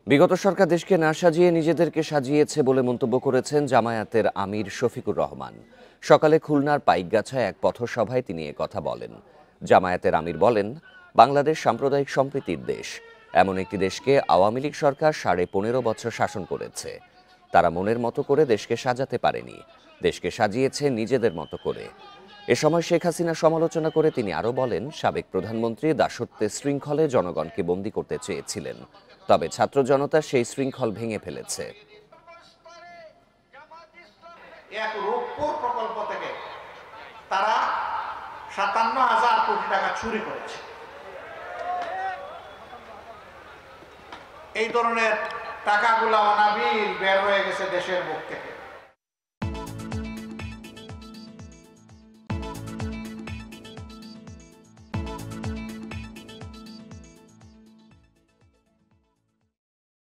বিগত সরকার দেশকে না সাজিয়ে নিজেদেরকে সাজিয়েছে বলে মন্তব্য করেছেন জামায়াতের আমির শফিকুর রহমান। সকালে খুলনার পাইকগাছায় এক পথসভায় তিনি কথা বলেন। জামায়াতের আমির বলেন, বাংলাদেশ সাম্প্রদায়িক সম্প্রীতির দেশ। এমন একটি দেশকে আওয়ামী লীগ সরকার 15.5 বছর শাসন করেছে। তারা মনের মতো করে দেশকে সাজাতে পারেনি, দেশকে সাজিয়েছে নিজেদের মতো করে। এ সময় শেখ হাসিনা সমালোচনা করে তিনি আরও বলেন, সাবেক প্রধানমন্ত্রী দাসত্বের শৃঙ্খলে জনগণকে বন্দী করতে চেয়েছিলেন, তবে ছাত্র জনতা সেই শৃঙ্খল ভেঙে ফেলেছে। এক রূপপুর প্রকল্প থেকে তারা 57,000 কোটি টাকা চুরি করেছে। এই ধরনের টাকাগুলো অনাবিল বের হয়ে গেছে দেশের বুক থেকে।